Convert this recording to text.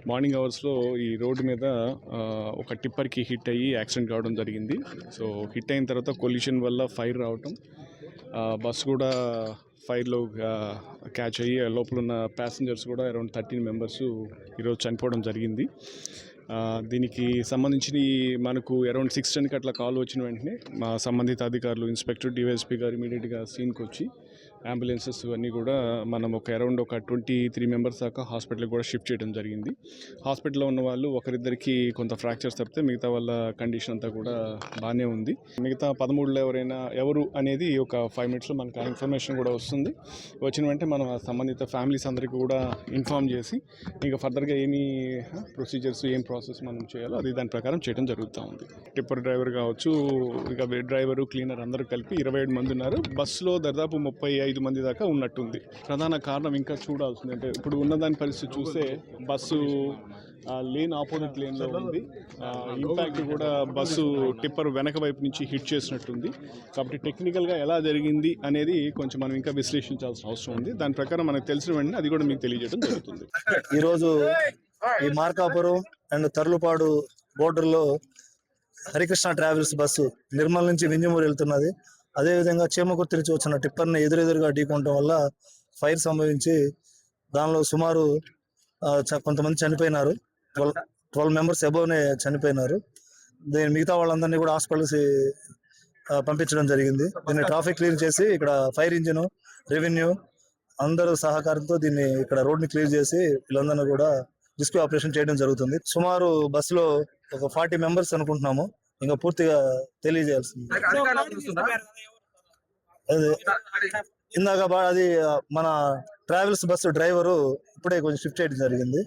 Morning అవర్స్లో ఈ road మీద ఒక టిప్పర్కి హిట్ అయ్యి యాక్సిడెంట్ కావడం జరిగింది. సో హిట్ అయిన తర్వాత కొలిషన్ వల్ల ఫైర్ రావటం, బస్ కూడా ఫైర్లో క్యాచ్ అయ్యి లోపల ఉన్న ప్యాసింజర్స్ కూడా అరౌండ్ 13 మెంబర్స్ ఈరోజు చనిపోవడం జరిగింది. దీనికి సంబంధించి మనకు అరౌండ్ 6:10కి అట్లా కాల్ వచ్చిన వెంటనే మా సంబంధిత అధికారులు ఇన్స్పెక్టర్ డివైఎస్పీ గారు ఇమీడియట్గా సీన్కి వచ్చి అంబులెన్సెస్ అన్నీ కూడా మనం అరౌండ్ 23 మెంబర్స్ దాకా హాస్పిటల్కి కూడా షిఫ్ట్ చేయడం జరిగింది. హాస్పిటల్లో ఉన్న వాళ్ళు ఒకరిద్దరికి కొంత ఫ్రాక్చర్స్ తప్పితే మిగతా వాళ్ళ కండిషన్ అంతా కూడా బాగానే ఉంది. మిగతా 13లో ఎవరు అనేది ఒక 5 minutesలో మనకు ఆ ఇన్ఫర్మేషన్ కూడా వస్తుంది. వచ్చిన వెంటనే మనం ఆ సంబంధిత ఫ్యామిలీస్ అందరికీ కూడా ఇన్ఫామ్ చేసి ఇంకా ఫర్దర్గా ఏమి ప్రొసీజర్స్ ఏం ప్రాసెస్ మనం చేయాలో అది దాని ప్రకారం చేయడం జరుగుతూ ఉంది. టిప్పర్ డ్రైవర్ కావచ్చు, ఇక డ్రైవరు, క్లీనర్ అందరూ కలిపి 27 మంది ఉన్నారు. బస్సులో దాదాపు 35 మంది దాకా ఉన్నట్టుంది. ప్రధాన కారణం ఇంకా చూడాల్సింది, అంటే ఇప్పుడు ఉన్నదాని పరిస్థితి చూస్తే బస్సు లేన్ ఆపోజిట్ లేన్లో ఉంది. ఇంపాక్ట్ కూడా బస్సు టిప్పర్ వెనక వైపు నుంచి హిట్ చేసినట్టుంది. కాబట్టి టెక్నికల్గా ఎలా జరిగింది అనేది కొంచెం మనం ఇంకా విశ్లేషించాల్సిన అవసరం ఉంది. దాని ప్రకారం మనకు తెలిసిన వెంటనే అది కూడా మీకు తెలియజేయడం జరుగుతుంది. ఈరోజు ఈ మార్కాపురం అండ్ తర్లుపాడు బోర్డర్లో హరికృష్ణ ట్రావెల్స్ బస్సు నిర్మల్ నుంచి వింజమూరు వెళ్తున్నది. అదేవిధంగా చీమకుర్తి నుంచి వచ్చిన టిప్పర్ని ఎదురెదురుగా ఢీకొనడం వల్ల ఫైర్ సంభవించి దానిలో సుమారు కొంతమంది చనిపోయినారు. 12 మెంబర్స్ అబోవ్నే చనిపోయినారు. దీని మిగతా వాళ్ళందరినీ కూడా హాస్పిటల్స్ పంపించడం జరిగింది. దీన్ని ట్రాఫిక్ క్లియర్ చేసి ఇక్కడ ఫైర్ ఇంజిన్, రెవెన్యూ అందరూ సహకారంతో దీన్ని ఇక్కడ రోడ్ని క్లియర్ చేసి వీళ్ళందరినీ కూడా రెస్క్యూ ఆపరేషన్ చేయడం జరుగుతుంది. సుమారు బస్సులో ఒక 40 మెంబర్స్ అనుకుంటున్నాము. ఇంకా పూర్తిగా తెలియజేయాల్సింది. ఇందాక అది మన ట్రావెల్స్ బస్సు డ్రైవరు ఇప్పుడే కొంచెం షిఫ్ట్ చేయడం జరిగింది.